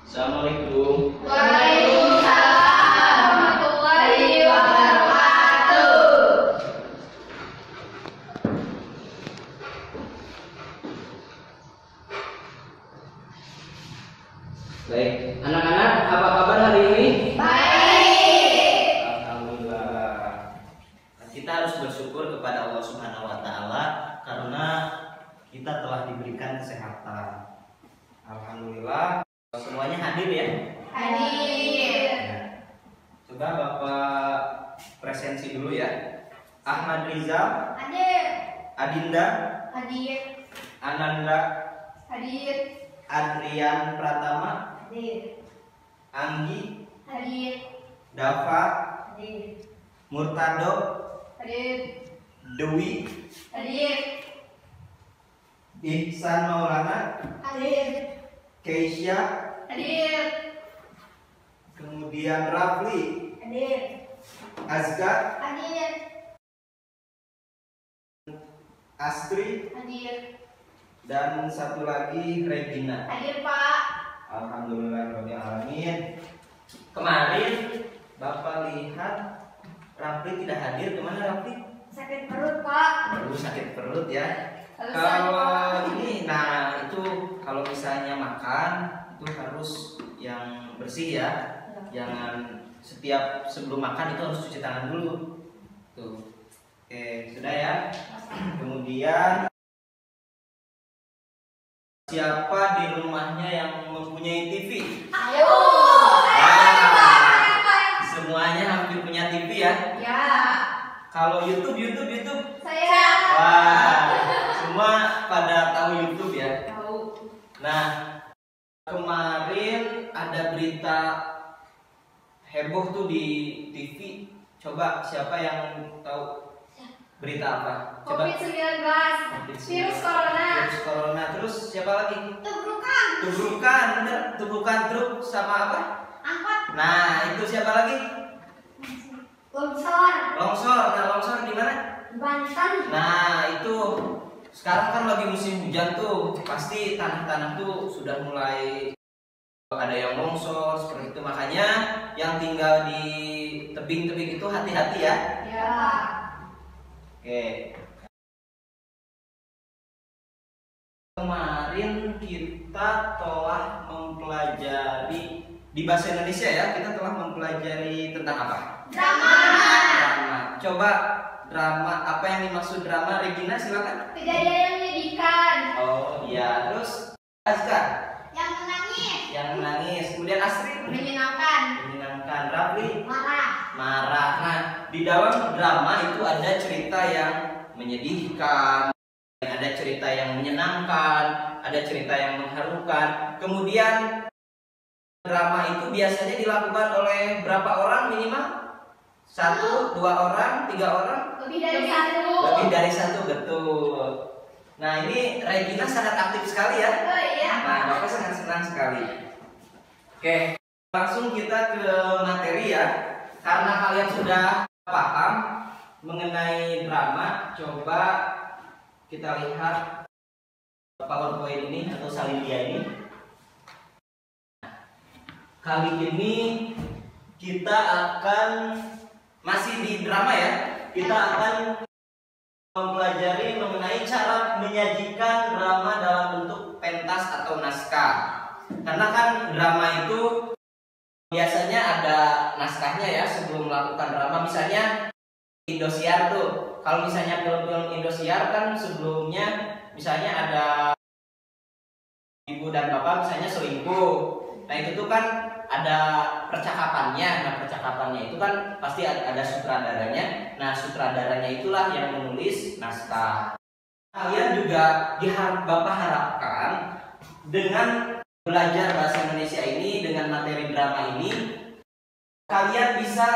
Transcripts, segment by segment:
Assalamualaikum. Waalaikumsalam warahmatullahi wabarakatuh. Baik, anak-anak, apa kabar hari ini? Baik. Alhamdulillah. Kita harus bersyukur kepada Allah Subhanahu wa taala karena kita telah diberikan kesehatan. Alhamdulillah. Semuanya hadir ya? Hadir. Coba Bapak presensi dulu ya. Ahmad Rizal, Hadir. Adinda, Hadir. Ananda, Hadir. Adrian Pratama, Hadir. Anggi, Hadir. Dava, Hadir. Murtado, Hadir. Dewi, Hadir. Ihsan Maulana, Hadir. Keisha, Hadir. kemudian Rafli, Hadir. Azgar, Hadir. Astri, Hadir. dan satu lagi Regina. Hadir, Pak. Alhamdulillah alamin. Kemarin Bapak lihat Rafli tidak hadir. Kemana Rafli? Sakit perut, Pak. Baru sakit perut ya. Harus Kalau ini, nah itu kalau misalnya makan itu harus yang bersih ya. Jangan setiap sebelum makan itu harus cuci tangan dulu. Tuh. Oke, sudah ya. Kemudian siapa di rumahnya yang mempunyai TV? Ayo. Semuanya hampir punya TV ya. Ya. Kalau YouTube. Saya. Wah, semua pada tahu YouTube ya. Tahu. Nah, kemarin ada berita heboh tuh di TV. Coba siapa yang tahu berita apa? Coba. COVID-19. Virus corona. Virus corona. Terus siapa lagi? Tubrukan. Tubrukan, bener. Tubrukan truk sama apa? Angkot. Nah, itu siapa lagi? Longsor. Longsor. Nah, longsor di mana? Banten. Nah, itu sekarang kan lagi musim hujan tuh. Pasti tanah-tanah tuh sudah mulai ada yang longsor seperti itu. Makanya yang tinggal di tebing-tebing itu hati-hati ya. Ya. Oke. Kemarin kita telah mempelajari di bahasa Indonesia ya, kita telah mempelajari tentang apa? Drama. Drama. Coba drama, apa yang dimaksud drama? Regina silakan. Kejadian yang menyedihkan. Oh iya, terus Azkar Yang menangis. yang menangis, kemudian Astrid Menyenangkan. menyenangkan, Rafli Marah. marah. Nah, di dalam drama itu ada cerita yang menyedihkan, ada cerita yang menyenangkan, ada cerita yang mengharukan. Kemudian drama itu biasanya dilakukan oleh berapa orang minimal? 1, 2 orang, 3 orang? Lebih dari satu. Lebih dari 1, betul. Nah, ini Regina sangat aktif sekali ya. Oh iya. Nah, Bapak sangat senang sekali. Oke, langsung kita ke materi ya. Karena kalian sudah paham mengenai drama, coba kita lihat PowerPoint ini atau Salindia ini. Kali ini kita akan masih di drama ya. Kita akan mempelajari mengenai cara menyajikan drama dalam bentuk pentas atau naskah. Karena kan drama itu biasanya ada naskahnya ya sebelum melakukan drama. Misalnya Indosiar tuh, kalau misalnya film-film Indosiar kan sebelumnya misalnya ada ibu dan bapak misalnya selingkuh. Nah itu tuh kan ada percakapannya. Nah percakapannya itu kan pasti ada sutradaranya. Nah sutradaranya itulah yang menulis naskah. Kalian juga Bapak harapkan dengan belajar bahasa Indonesia ini, dengan materi drama ini, kalian bisa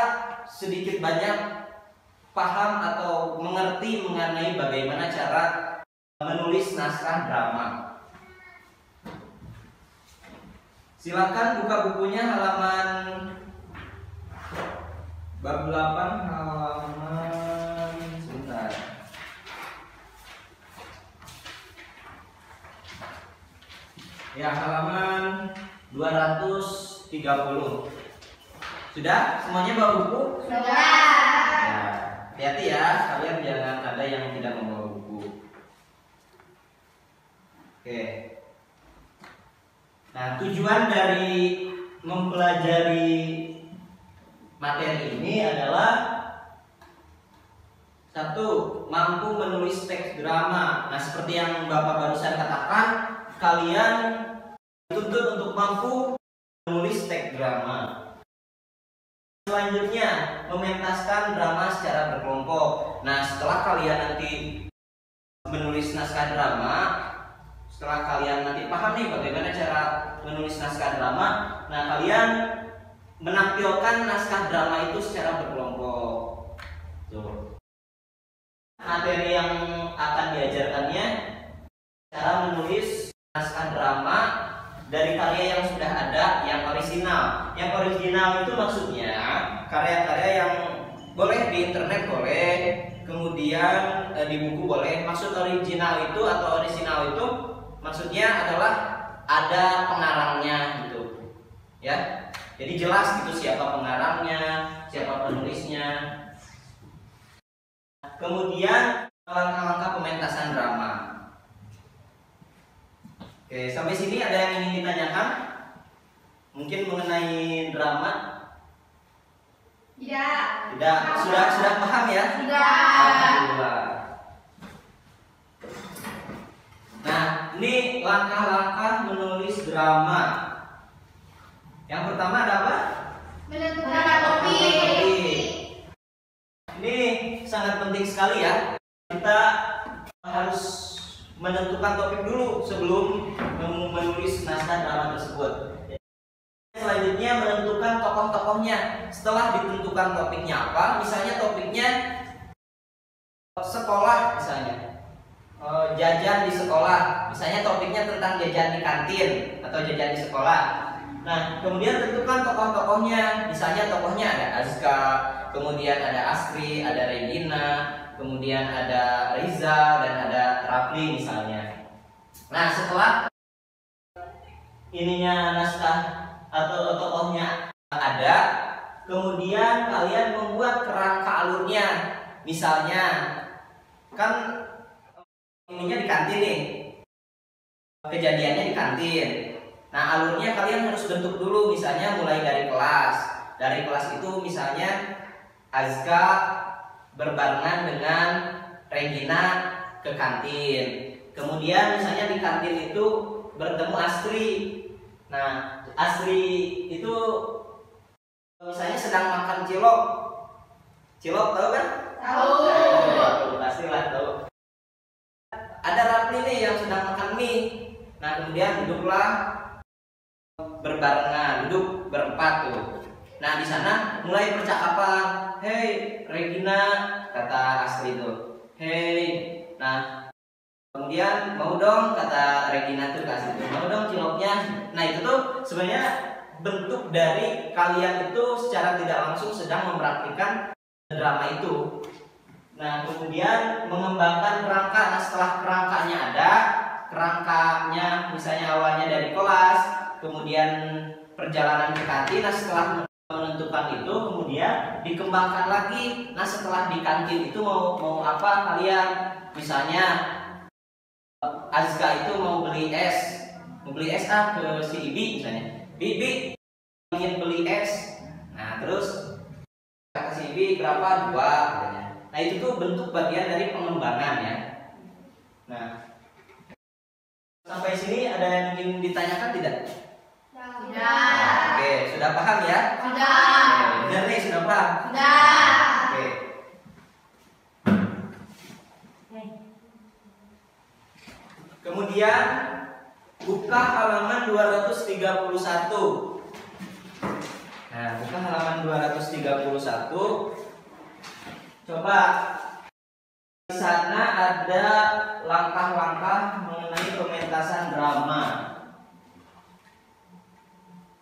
sedikit banyak paham atau mengerti mengenai bagaimana cara menulis naskah drama. Silakan buka bukunya halaman bab 8 halaman sebentar. Ya, halaman 230. Sudah? Semuanya bawa buku? Sudah. Ya, hati-hati ya, kalian jangan ada yang tidak membawa buku. Oke. Nah, tujuan dari mempelajari materi ini adalah satu, mampu menulis teks drama. Nah, seperti yang Bapak barusan katakan, kalian dituntut untuk mampu menulis teks drama. Selanjutnya, mementaskan drama secara berkelompok. Nah, setelah kalian nanti menulis naskah drama, setelah kalian nanti paham nih bagaimana cara menulis naskah drama, nah kalian menampilkan naskah drama itu secara berkelompok. Tuh. Materi yang akan diajarkannya cara menulis naskah drama dari karya yang sudah ada, yang orisinal. Yang original itu maksudnya karya-karya yang boleh di internet boleh, kemudian di buku boleh. Maksud original itu atau orisinal itu maksudnya adalah ada pengarangnya gitu. Ya. Jadi jelas gitu siapa pengarangnya, siapa penulisnya. Kemudian langkah-langkah pementasan drama. Oke, sampai sini ada yang ingin ditanyakan? Mungkin mengenai drama? Tidak. Tidak, sudah paham ya? Sudah. Alhamdulillah. Nah, ini langkah-langkah menulis drama. Yang pertama ada apa? Menentukan topik. Ini sangat penting sekali ya. Kita harus menentukan topik dulu sebelum menulis naskah drama tersebut. Selanjutnya menentukan tokoh-tokohnya. Setelah ditentukan topiknya apa, misalnya topiknya sekolah misalnya. Jajan di sekolah, misalnya topiknya tentang jajan di kantin atau jajan di sekolah. Nah, kemudian tentukan tokoh-tokohnya, misalnya tokohnya ada Azka, kemudian ada Asri, ada Regina, kemudian ada Riza dan ada Rapli misalnya. Nah, setelah ininya naskah atau tokohnya ada, kemudian kalian membuat kerangka alurnya. Misalnya kan ininya di kantin nih, kejadiannya di kantin. Nah, alurnya kalian harus bentuk dulu, misalnya mulai dari kelas. Dari kelas itu misalnya Azka berbarengan dengan Regina ke kantin. Kemudian misalnya di kantin itu bertemu Asri. Nah, Asri itu misalnya sedang makan cilok. Cilok tahu kan? Tahu. Pastilah tahu. Ada Rapli nih yang sedang makan mie. Nah, kemudian duduklah berbarengan, duduk berempat tuh. Nah, di sana mulai percakapan. Hei Regina, kata Asri itu. Hei, nah kemudian mau dong, kata Regina tuh ke Asri itu. Mau dong ciloknya. Nah, itu tuh sebenarnya bentuk dari kalian itu secara tidak langsung sedang mempraktikkan drama itu. Nah, kemudian mengembangkan kerangka. Nah, setelah kerangkanya ada, kerangkanya misalnya awalnya dari kelas, kemudian perjalanan ke kantin. Nah, setelah menentukan itu kemudian dikembangkan lagi. Nah, setelah di kantin itu mau apa kalian? Misalnya Azka itu mau beli es ke si Ibi misalnya. Bibi ingin beli es. Nah, terus kata si Ibi berapa? 2 katanya. Nah, itu tuh bentuk bagian dari pengembangan ya. Nah, sampai sini ada yang ingin ditanyakan tidak? Sudah. Oke, sudah paham ya? Sudah. Oke, benar nih, sudah paham? Sudah. Oke. Kemudian buka halaman 231. Nah, buka halaman 231. Coba di sana ada langkah-langkah mengenai pementasan drama.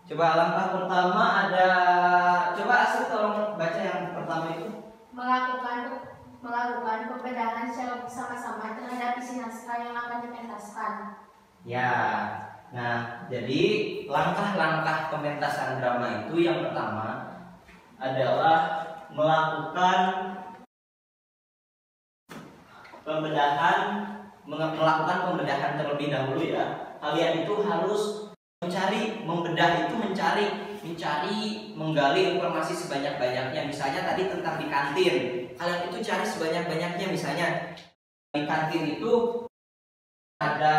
Coba langkah pertama ada, coba Asri tolong baca yang pertama itu. Melakukan pembedahan secara bersama-sama terhadap isi naskah yang akan dipentaskan. Ya, Nah, jadi langkah-langkah pementasan drama itu yang pertama adalah melakukan melakukan pembedahan terlebih dahulu ya. Kalian itu harus menggali informasi sebanyak-banyaknya. Misalnya tadi tentang di kantin, kalian itu cari sebanyak-banyaknya. Misalnya di kantin itu ada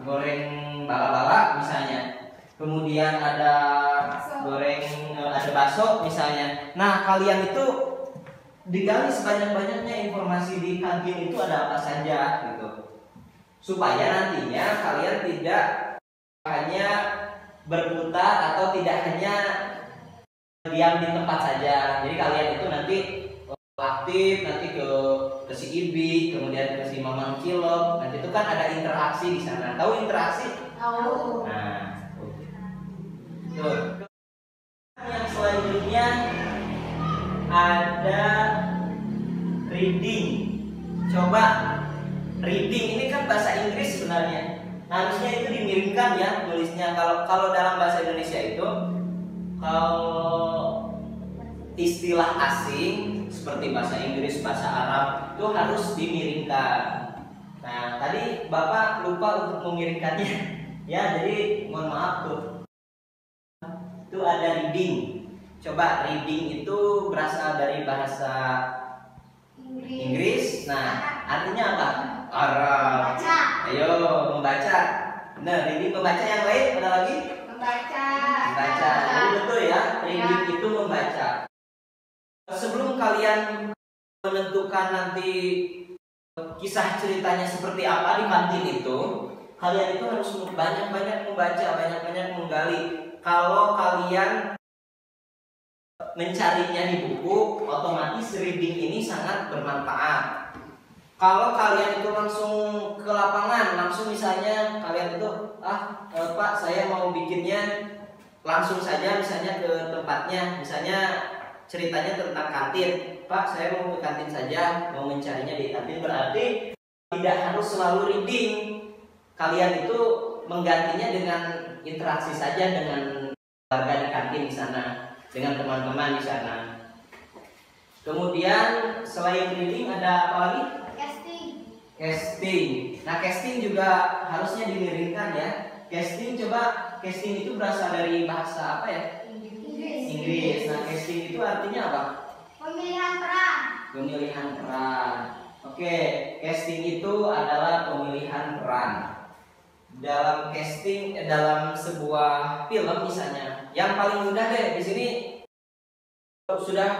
goreng bala-bala misalnya, kemudian ada ada bakso misalnya. Nah, kalian itu digali sebanyak-banyaknya informasi di kantin itu ada apa saja gitu, supaya nantinya kalian tidak hanya berputar atau tidak hanya diam di tempat saja. Jadi kalian itu nanti aktif, nanti ke si Ibi, kemudian ke si Mamang Cilok. Nanti itu kan ada interaksi di sana. Tahu interaksi? Tahu. Nah, tuh. Yang selanjutnya ada reading. Coba reading ini kan bahasa Inggris sebenarnya. Nah, harusnya itu dimiringkan ya tulisnya. Kalau dalam bahasa Indonesia itu, kalau istilah asing seperti bahasa Inggris, bahasa Arab itu harus dimiringkan. Nah, tadi Bapak lupa untuk memiringkannya. Ya, jadi mohon maaf tuh. Itu ada reading. Coba reading itu berasal dari bahasa Inggris. Nah, artinya apa? Arab. Membaca. Ayo membaca. Nah, reading membaca, yang lain ada lagi? Membaca. Membaca. Jadi betul ya, reading itu membaca. Sebelum kalian menentukan nanti kisah ceritanya seperti apa di kantin itu, kalian itu harus banyak-banyak membaca, banyak-banyak menggali. Kalau kalian mencarinya di buku, otomatis reading ini sangat bermanfaat. Kalau kalian itu langsung ke lapangan, langsung misalnya kalian itu Pak, saya mau bikinnya langsung saja misalnya ke tempatnya, misalnya ceritanya tentang kantin. Pak, saya mau ke kantin saja, mau mencarinya di kantin, berarti tidak harus selalu reading. Kalian itu menggantinya dengan interaksi saja dengan warga di kantin di sana, dengan teman-teman di sana. Kemudian selain reading ada apa lagi? Casting. Nah, casting juga harusnya dimiringkan ya. Casting itu berasal dari bahasa apa ya? Inggris. Nah, casting itu artinya apa? Pemilihan peran. Oke, casting itu adalah pemilihan peran. Dalam casting, dalam sebuah film misalnya, yang paling mudah deh di sini sudah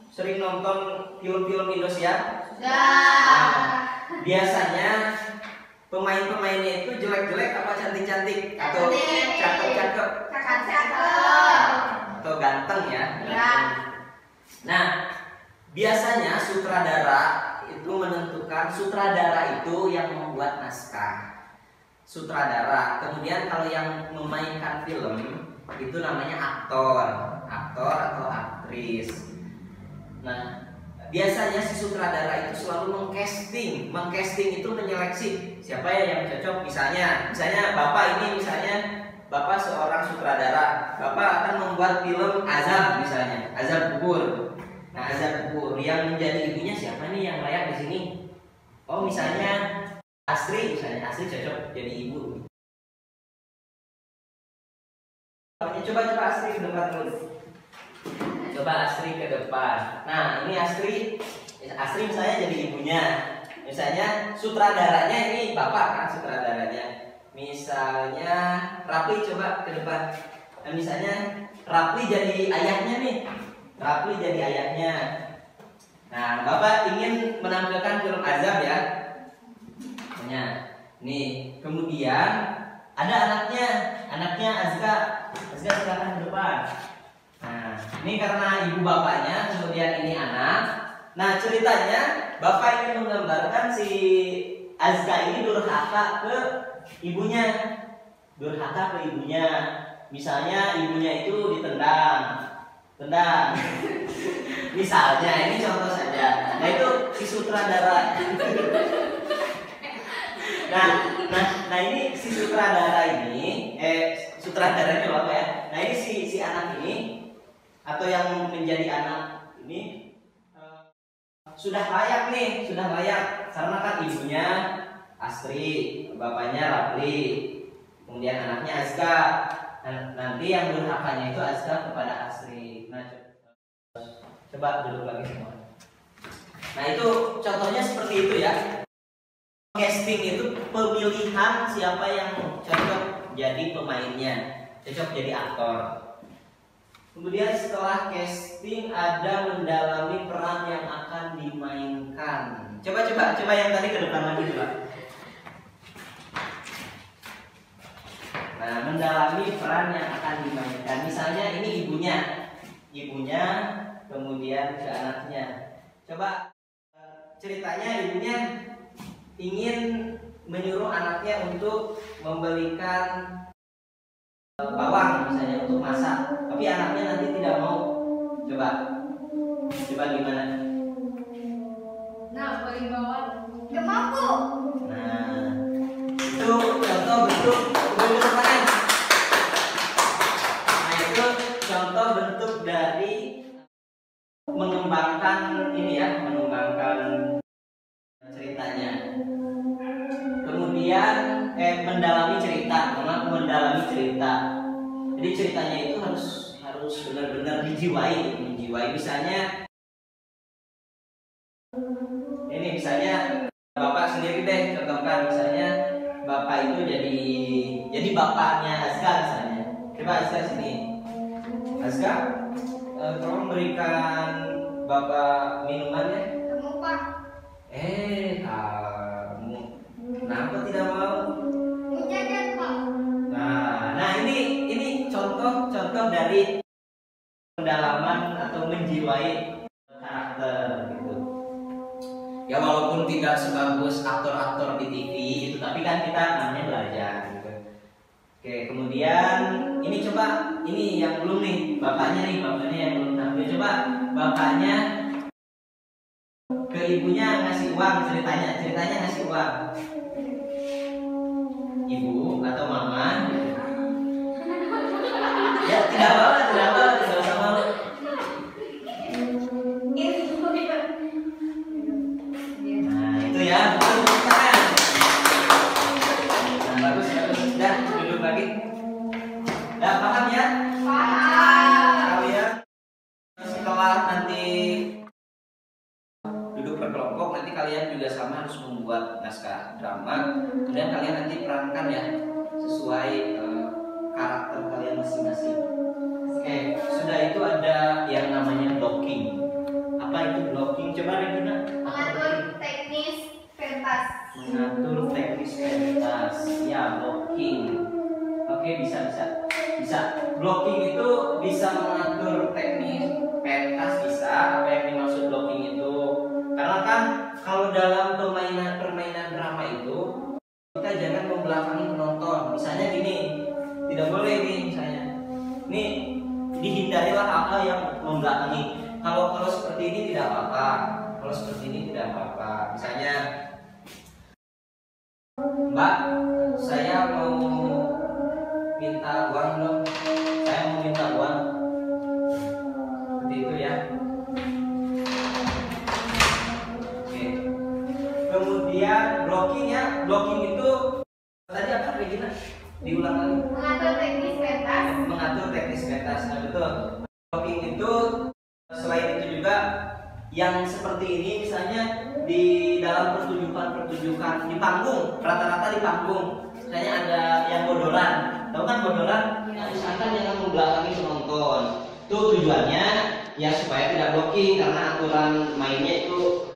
sering nonton film-film Indonesia? Nah, biasanya pemain-pemainnya itu jelek-jelek apa cantik-cantik atau cakep-cakep atau ganteng ya? Nah, biasanya sutradara itu menentukan, sutradara itu yang membuat naskah. Sutradara. Kemudian kalau yang memainkan film itu namanya aktor atau aktris. Nah, biasanya si sutradara itu selalu mengcasting itu menyeleksi siapa ya yang cocok. Misalnya Bapak ini, Bapak seorang sutradara, Bapak akan membuat film Azab misalnya, Azab Kubur. Nah, Azab Kubur yang menjadi ibunya siapa nih yang layak di sini? Oh, misalnya Asri cocok jadi ibu. Coba Asri ke depan dulu. Coba Asri ke depan. Nah, ini Asri misalnya jadi ibunya. Misalnya sutradaranya ini Bapak kan sutradaranya. Misalnya Rapli coba ke depan. Nah, misalnya Rapli jadi ayahnya nih. Nah, Bapak ingin menampilkan film Azab ya. Nih, kemudian ada anaknya Azga silakan ke depan. Nah, ini karena ibu bapaknya, kemudian ini anak. Nah, ceritanya Bapak ingin menggambarkan si Azga ini durhaka ke ibunya. Misalnya ibunya itu ditendang. Misalnya, ini contoh saja. Nah, itu si sutradara. Nah, Nah ini si sutradara ini, sutradaranya apa ya? Nah ini si anak ini atau yang menjadi anak ini sudah layak nih, sudah layak karena kan ibunya Astri, bapaknya Rapli, kemudian anaknya Azka. Nanti yang durhakanya itu Azka kepada Astri. Nah coba duduk lagi semua. Nah itu contohnya seperti itu ya. Casting itu pemilihan siapa yang cocok jadi pemainnya, cocok jadi aktor. Kemudian setelah casting ada mendalami peran yang akan dimainkan. Coba yang tadi ke depan lagi coba. Nah, mendalami peran yang akan dimainkan. Misalnya ini ibunya, kemudian ke anaknya. Coba ceritanya ibunya ingin menyuruh anaknya untuk membelikan bawang misalnya untuk masak, tapi anaknya nanti tidak mau. Coba gimana? Nah, beli bawang. Gak mampu. Nah, itu contoh bentuk tangan. Nah, itu contoh bentuk dari mengembangkan ini ya, mengembangkan ceritanya. Kemudian mendalami cerita. Jadi ceritanya itu harus benar-benar dijiwai. Misalnya bapak sendiri deh, contohkan misalnya bapak itu jadi bapaknya Azka misalnya. Coba Azka sini. Azka, tolong berikan bapak minuman ya. Kamu Pak. Kamu kenapa tidak mau? Menjaga Pak. Nah ini contoh dari pendalaman atau menjiwai karakter gitu. Ya walaupun tidak sebagus aktor-aktor di TV itu, tapi kan kita namanya belajar gitu. Oke, kemudian ini yang belum nih, bapaknya yang belum tampil. Coba bapaknya ke ibunya ngasih uang, ceritanya ngasih uang. Ibu atau mama ya tidak apa-apa, tidak usah malu. Nah itu ya, bukan tangan. Nah bagus, udah duduk lagi. Udah paham ya? Paham. Kalian setelah nanti duduk berkelompok, nanti kalian juga sama harus membuat naskah drama. Kemudian kalian nanti perankan ya sesuai karakter kalian masing-masing. Oke, sudah itu ada yang namanya blocking. Apa itu blocking? Coba Regina. Mengatur teknis pentas. Mengatur teknis pentas. Ya, blocking. Oke, bisa. Blocking itu bisa mengatur teknis pentas, bisa. Apa yang dimaksud blocking itu? Karena kan kalau dalam permainan drama itu kita jangan membelakangi penonton. Misalnya gini, tidak boleh nih misalnya. Nih dihindarilah hal-hal yang membelakangi. Kalau seperti ini tidak apa-apa. Kalau seperti ini tidak apa-apa. Misalnya, Mbak, saya mau minta uang dong. Saya mau minta uang. Seperti itu ya. Oke. Kemudian blocking itu tadi apa Regina? Diulang lagi. Mengatur teknis pentas. Nah betul. Blocking itu selain itu juga yang seperti ini, misalnya di dalam pertunjukan di panggung, rata-rata di panggung, misalnya ada yang bodoran, tahu kan bodoran? Nah, misalkan jangan membelakangi penonton. Itu tujuannya ya supaya tidak blocking, karena aturan mainnya itu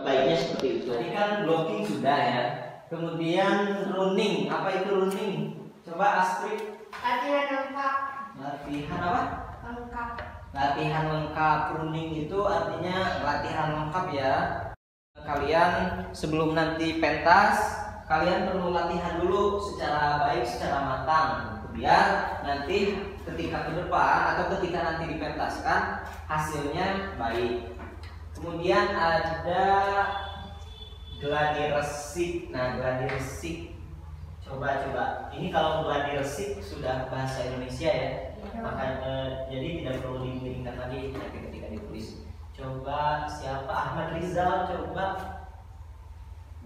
baiknya seperti itu. Tadi kan blocking sudah ya. Kemudian running, apa itu running? Coba Astrid. Latihan lengkap. Latihan apa? Lengkap. Latihan lengkap. Running itu artinya latihan lengkap ya. Kalian sebelum nanti pentas, kalian perlu latihan dulu secara baik, secara matang, biar nanti ketika ke depan atau ketika nanti dipentaskan hasilnya baik. Kemudian ada gladi resik. Nah, gladi resik Coba. Ini kalau gladi resik sudah bahasa Indonesia ya. Maka jadi tidak perlu dibandingkan lagi nanti ketika ditulis. Coba siapa? Ahmad Rizal, coba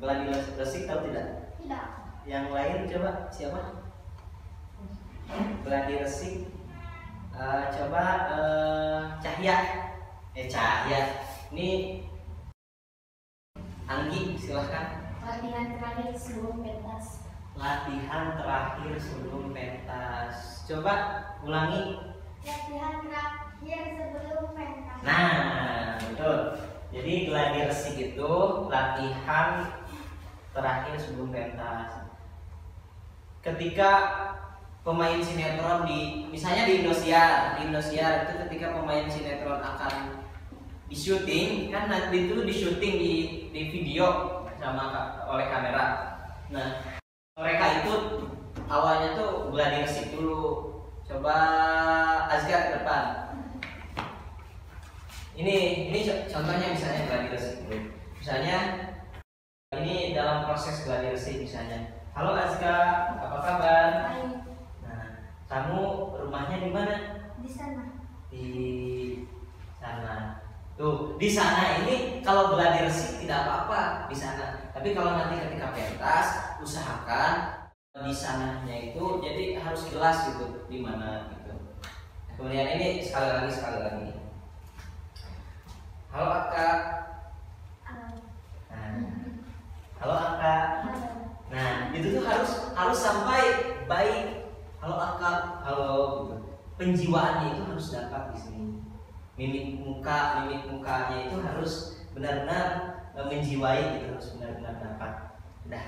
gladi resik atau tidak? Tidak. Yang lain coba siapa? Gladi resik. Coba Cahya. Cahya. Ini Anggi, silahkan. Latihan terakhir sebelum pentas. Latihan terakhir sebelum pentas. Coba ulangi. Latihan terakhir sebelum pentas. Nah, betul. Jadi gladi resik itu latihan terakhir sebelum pentas. Ketika pemain sinetron misalnya di Indosiar itu ketika pemain sinetron akan di-syuting, kan nanti itu di-syuting di video oleh kamera. Nah, mereka itu awalnya tuh gladi resik dulu. Coba Azgar ke depan. Ini contohnya misalnya gladi resik dulu. Misalnya ini dalam proses gladi resik misalnya. Halo Azgar, apa kabar? Baik. Nah, kamu rumahnya di mana? Di sana. Di sana. Tuh, di sana ini kalau gladi resik tidak apa-apa di sana. Tapi kalau nanti ketika pentas, usahakan di sananya itu jadi harus jelas gitu di mana gitu. Kemudian ini sekali lagi. Halo Akak. Nah, halo Akak. Nah, itu tuh harus sampai baik. Halo Akak, halo gitu. Penjiwaannya itu harus dapat di sini. Mimik mukanya itu harus benar-benar menjiwai gitu, harus benar-benar dapat. Udah.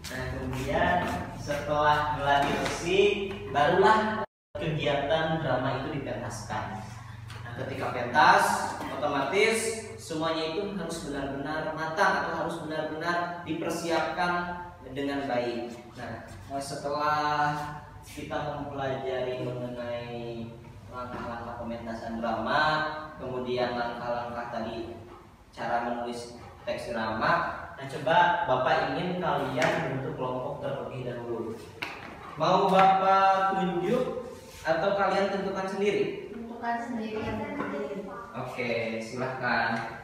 Nah, kemudian setelah gladi resik barulah kegiatan drama itu dipentaskan. Nah, ketika pentas otomatis semuanya itu harus benar-benar matang atau harus benar-benar dipersiapkan dengan baik. Nah, setelah kita mempelajari mengenai langkah-langkah pementasan drama, kemudian langkah-langkah tadi cara menulis teks drama. Nah, coba Bapak ingin kalian bentuk kelompok terlebih dahulu. Mau Bapak tunjuk atau kalian tentukan sendiri? Tentukan sendiri. Oke, silahkan.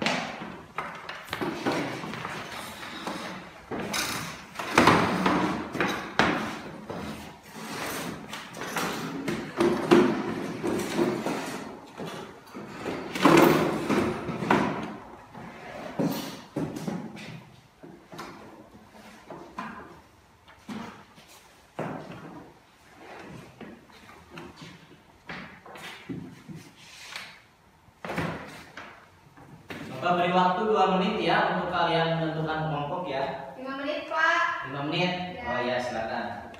Bapak beri waktu 2 menit ya untuk kalian menentukan kelompok ya. 5 menit, Pak. 5 menit? Ya. Oh ya, silakan.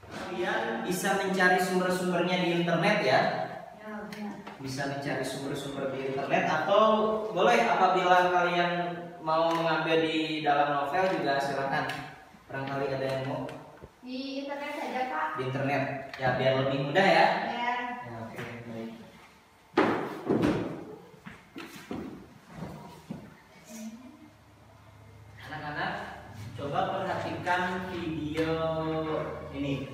Kalian bisa mencari sumber-sumbernya di internet ya. Bisa mencari sumber-sumber di internet atau boleh apabila kalian mau mengambil di dalam novel juga silakan. Barangkali ada yang mau Di internet saja, Pak. di internet ya biar lebih mudah ya. Ya. Ya, oke, baik. Anak-anak, coba perhatikan video ini.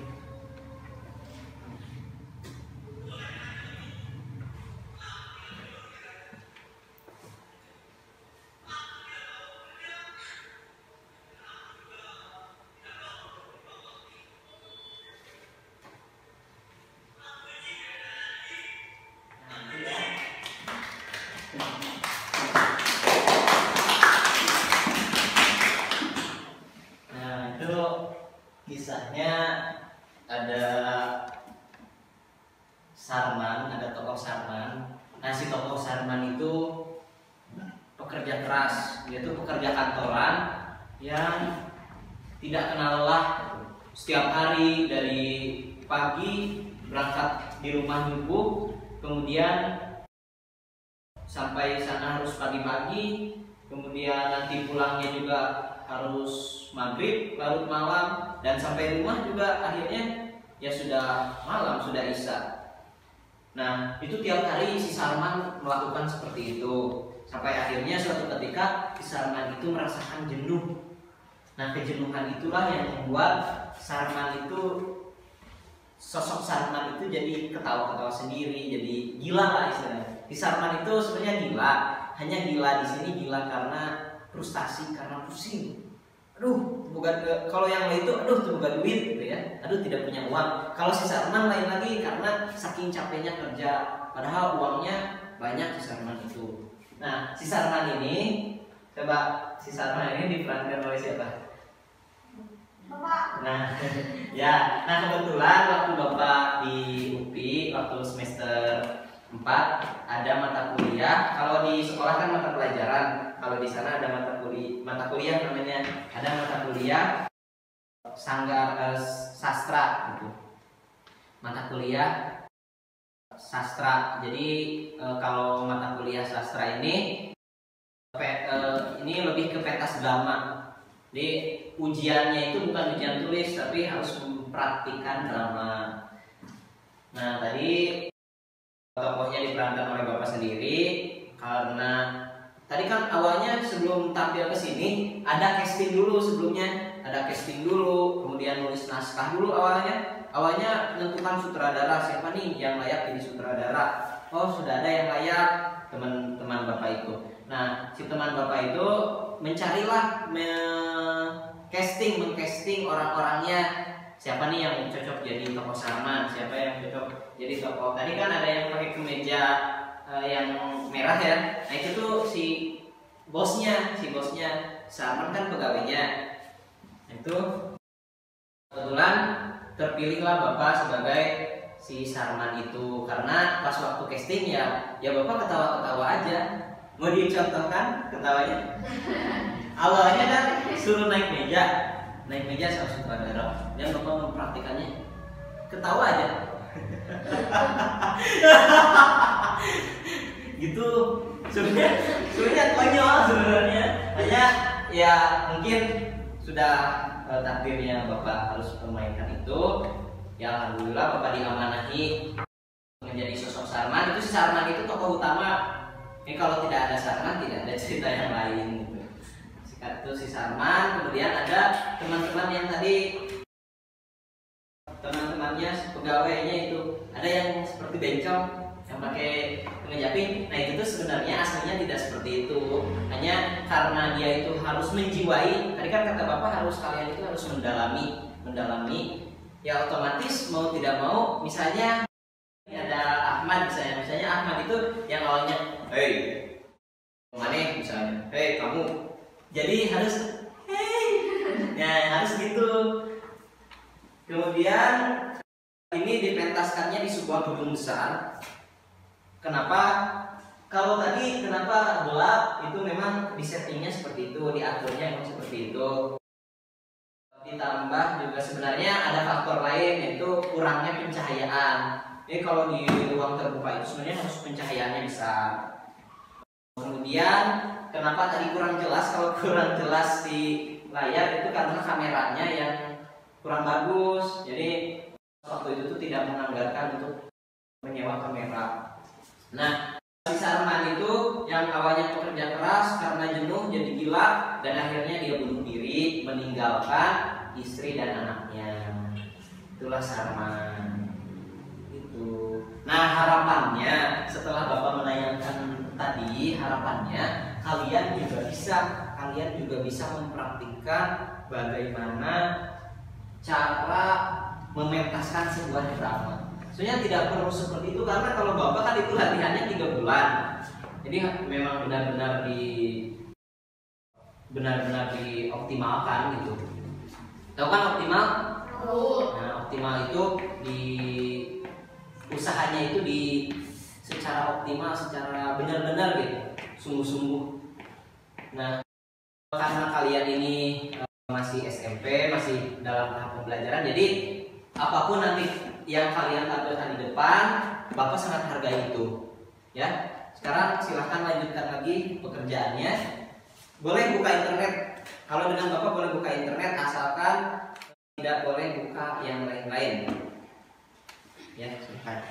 Nah, itu kisahnya ada Sarman, ada tokoh Sarman. Nah, si tokoh Sarman itu pekerja keras, dia itu pekerja kantoran yang tidak kenal lelah. Setiap hari dari pagi berangkat di rumah subuh, kemudian sampai sana harus pagi-pagi, kemudian nanti pulangnya juga harus maghrib, larut malam, dan sampai rumah juga akhirnya ya sudah malam, sudah isya. Nah, itu tiap hari si Sarman melakukan seperti itu. Sampai akhirnya suatu ketika si Sarman itu merasakan jenuh. Nah, kejenuhan itulah yang membuat Sarman itu, sosok Sarman itu jadi ketawa-ketawa sendiri, jadi gila lah istilahnya. Si Sarman itu sebenarnya gila, hanya gila di sini gila karena frustasi, karena pusing. Aduh, bukan kalau yang lain itu aduh tuh bukan duit gitu ya. Aduh tidak punya uang. Kalau si Sarman lain lagi karena saking capeknya kerja, padahal uangnya banyak si Sarman itu. Nah, si Sarman ini, coba si Sarman ini diperankan oleh siapa? Bapak. Nah, ya, nah kebetulan waktu Bapak di UPI waktu semester 4 ada mata kuliah. Kalau di sekolah kan mata pelajaran. Kalau di sana ada mata kuliah namanya, ada mata kuliah sastra gitu. Mata kuliah sastra. Jadi kalau mata kuliah sastra ini lebih ke pentas drama. Jadi ujiannya itu bukan ujian tulis tapi harus mempraktikkan drama. Nah, tadi tokohnya diperankan oleh Bapak sendiri karena tadi kan awalnya sebelum tampil ke sini ada casting dulu sebelumnya, ada casting dulu, kemudian nulis naskah dulu awalnya. Awalnya menentukan sutradara, siapa nih yang layak jadi sutradara. Oh, sudah ada yang layak, teman-teman Bapak itu. Nah, si teman Bapak itu mencarilah mengcasting orang-orangnya. Siapa nih yang cocok jadi tokoh Sarman, siapa yang cocok jadi tokoh. Tadi kan ada yang pakai kemeja yang merah ya. Nah, itu tuh si bosnya Sarman kan pegawainya. Itu kebetulan terpilihlah Bapak sebagai si Sarman itu karena pas waktu casting ya Bapak ketawa-ketawa aja. Mau dicontohkan ketawanya? Awalnya kan suruh naik meja sama sutradara dan Bapak mempraktikannya ketawa aja. Gitu sebenarnya konyol sebenarnya, hanya ya mungkin sudah takdirnya Bapak harus memainkan itu. Ya alhamdulillah Bapak diamanahi menjadi sosok Sarman. Itu si Sarman itu tokoh utama. Ini kalau tidak ada Sarman tidak ada cerita yang lain gitu. Itu si Sarman, kemudian ada teman-teman yang tadi teman-temannya pegawainya itu ada yang seperti bencong yang pakai pengejaping. Nah, itu tuh sebenarnya aslinya tidak seperti itu, hanya karena dia itu harus menjiwai. Tadi kan kata Bapak kalian itu harus mendalami ya, otomatis mau tidak mau. Misalnya ini ada Ahmad, misalnya Ahmad itu yang awalnya hei mana misalnya hei kamu, jadi harus hei ya harus gitu. Kemudian ini dipentaskannya di sebuah gedung besar. Kenapa? Kalau tadi kenapa gelap, itu memang disettingnya seperti itu, diaturnya memang seperti itu. Ditambah juga sebenarnya ada faktor lain, yaitu kurangnya pencahayaan. Jadi kalau di ruang terbuka itu sebenarnya harus pencahayaannya besar. Kemudian kenapa tadi kurang jelas? Kalau kurang jelas di layar itu karena kameranya yang kurang bagus. Jadi waktu itu tuh tidak menganggarkan untuk menyewa kamera. Nah, si Sarman itu yang awalnya pekerja keras karena jenuh jadi gila dan akhirnya dia bunuh diri meninggalkan istri dan anaknya. Itulah Sarman. Itu. Nah, harapannya setelah Bapak menayangkan tadi, harapannya kalian juga bisa mempraktikkan bagaimana cara mementaskan sebuah drama. Sebenarnya tidak perlu seperti itu karena kalau Bapak kan itu latihannya 3 bulan. Jadi memang benar-benar dioptimalkan gitu. Tahu kan optimal? Nah, optimal itu usahanya itu secara optimal, secara benar-benar gitu, sungguh-sungguh. Nah, karena kalian ini masih SMP, masih dalam tahap pembelajaran, jadi apapun nanti yang kalian tampilkan di depan, Bapak sangat hargai itu. Ya, sekarang silahkan lanjutkan lagi pekerjaannya. Boleh buka internet. Kalau dengan Bapak boleh buka internet, asalkan tidak boleh buka yang lain-lain. Ya, silahkan.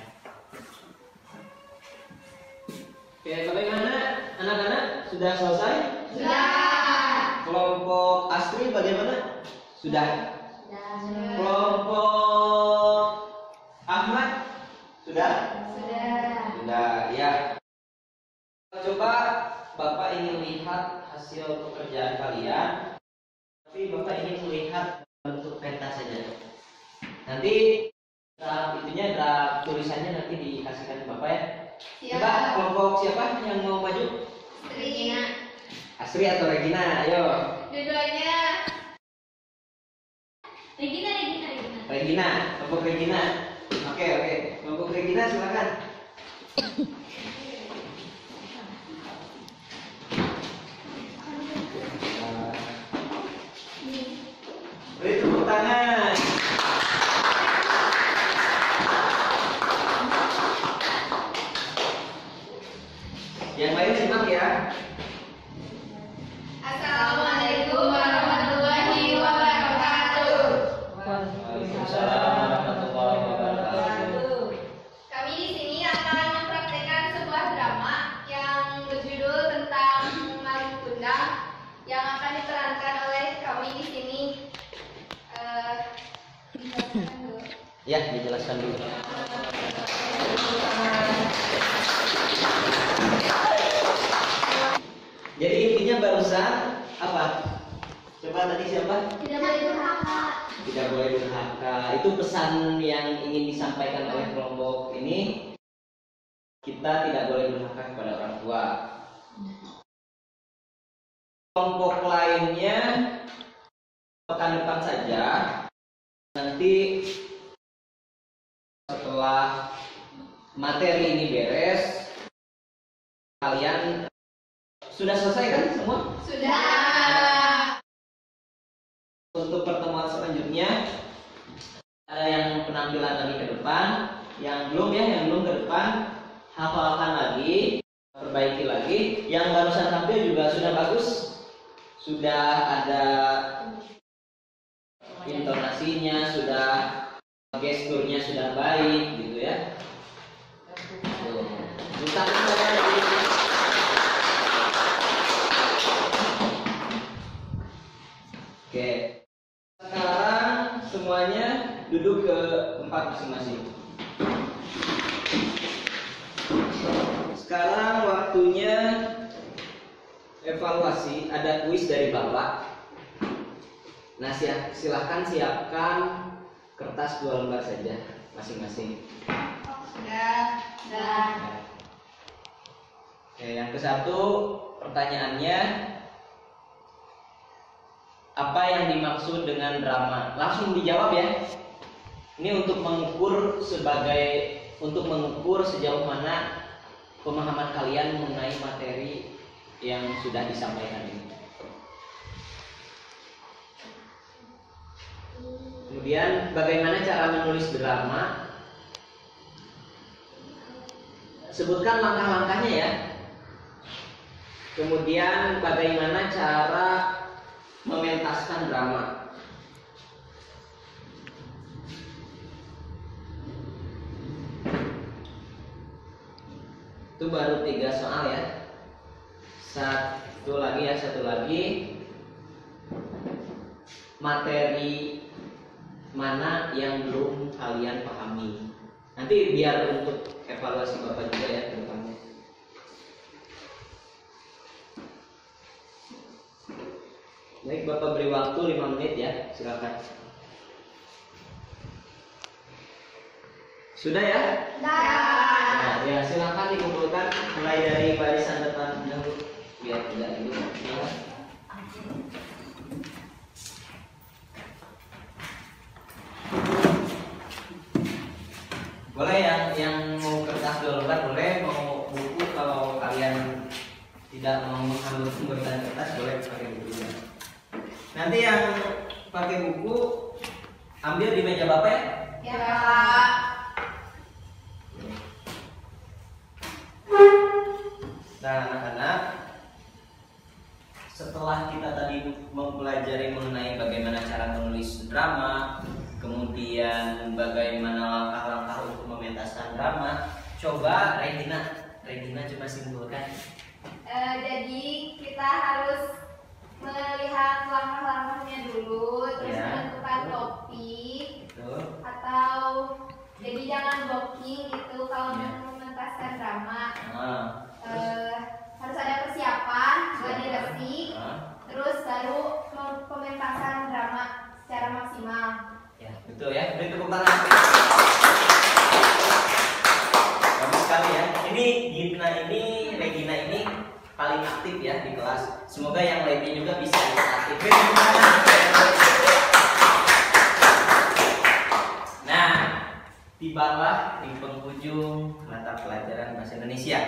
Oke, bagaimana anak-anak? Sudah selesai? Sudah. Kelompok Astri bagaimana? Sudah. Sudah. Kelompok Ahmad? Sudah? Sudah. Sudah, ya. Coba Bapak ingin lihat hasil pekerjaan kalian, tapi Bapak ingin melihat bentuk pentas saja. Nanti draft tulisannya nanti dikasihkan ke Bapak ya. Coba kelompok siapa yang mau maju? Regina. Asri atau Regina? Ayo. Dua-duanya. Regina. Regina, kelompok Regina. Oke. Kelompok Regina silakan. Beri tepuk tangan. Yang lain simak ya. Assalamualaikum warahmatullahi wabarakatuh. Waalaikumsalam warahmatullahi wabarakatuh. Kami di sini akan mempraktekkan sebuah drama yang berjudul tentang Malin Kundang yang akan diperankan oleh kami di sini. Dijelaskan dulu. Ya, dijelaskan dulu. Jadi intinya barusan apa? Coba tadi siapa? Tidak boleh durhaka. Tidak boleh durhaka. Itu pesan yang ingin disampaikan oleh kelompok ini. Kita tidak boleh durhaka kepada orang tua. Kelompok lainnya pekan depan saja. Nanti setelah materi ini beres, kalian sudah selesai kan semua? Sudah. Untuk pertemuan selanjutnya ada yang penampilan lagi ke depan, yang belum ke depan hafalkan lagi, perbaiki lagi. Yang barusan tampil juga sudah bagus, sudah ada intonasinya, sudah gesturnya sudah baik gitu ya. Tuh. Oke. Sekarang semuanya duduk ke tempat masing-masing. Sekarang waktunya evaluasi, ada kuis dari Bapak. Nah, silahkan siapkan kertas 2 lembar saja masing-masing. Sudah. Oke, yang ke-1 pertanyaannya, apa yang dimaksud dengan drama? Langsung dijawab ya. Ini untuk mengukur sejauh mana pemahaman kalian mengenai materi yang sudah disampaikan ini. Kemudian bagaimana cara menulis drama? Sebutkan langkah-langkahnya ya. Kemudian bagaimana cara mementaskan drama? Itu baru 3 soal ya. Satu lagi. Materi mana yang belum kalian pahami? Nanti biar untuk evaluasi Bapak juga ya ke depannya. Baik, Bapak beri waktu 5 menit ya, silakan. Sudah ya? Nah, ya silakan dikumpulkan mulai dari barisan depan dulu biar tidak dulu. Boleh yang mau kertas 2 lembar boleh, mau buku kalau kalian tidak mau memberikan kertas boleh pakai buku juga. Nanti yang pakai buku ambil di meja Bapak ya. Ya, Pak. Nah, anak-anak, setelah kita tadi mempelajari mengenai bagaimana cara menulis drama, kemudian bagaimana langkah-langkah untuk mementaskan drama, coba Regina Regina coba simpulkan. Jadi kita harus melihat langkah-langkahnya dulu, terus Ya. menentukan topik, Betul. atau jadi jangan blocking itu kalau Ya. mementaskan drama. Ah. Harus ada persiapan, gladi bersih, Ah. terus baru pementasan drama secara maksimal. Ya, betul ya. Beri tepuk tangan. Bagus sekali ya. Ini Regina ini paling aktif ya di kelas. Semoga yang lainnya juga bisa ikut aktif. Beri tepuk tangan. Nah, tibalah di penghujung mata pelajaran bahasa Indonesia.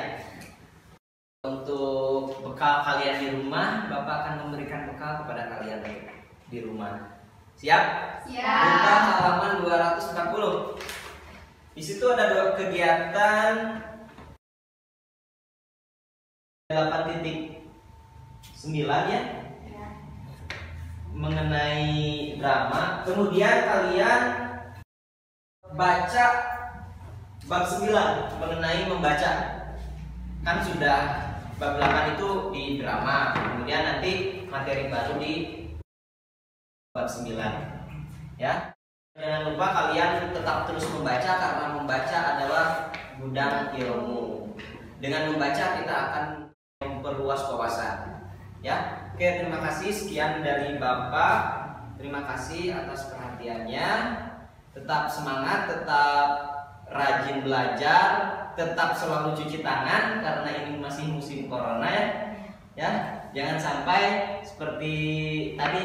Untuk bekal kalian di rumah, Bapak akan memberikan bekal kepada kalian di rumah. Siap? Siap. Buka halaman 240. Di situ ada dua kegiatan 8.9 ya, mengenai drama. Kemudian kalian baca bab 9 mengenai membaca. Kan sudah bab 8 itu di drama. Kemudian nanti materi baru di bab 9 ya. Jangan lupa kalian tetap terus membaca karena membaca adalah gudang ilmu. Dengan membaca kita akan memperluas wawasan. Ya. Oke, terima kasih sekian dari Bapak. Terima kasih atas perhatiannya. Tetap semangat, tetap rajin belajar, tetap selalu cuci tangan karena ini masih musim corona ya. Ya, jangan sampai seperti tadi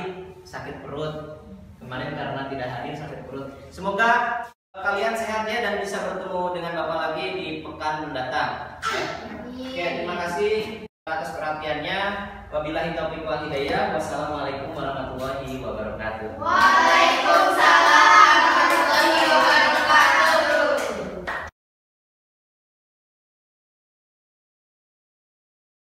sakit perut. Kemarin karena tidak hadir sakit perut. Semoga kalian sehat ya dan bisa bertemu dengan Bapak lagi di pekan mendatang. Ya. Oke, terima kasih atas perhatiannya. Wabillahi taufiq wal hidayah. Wassalamualaikum warahmatullahi wabarakatuh.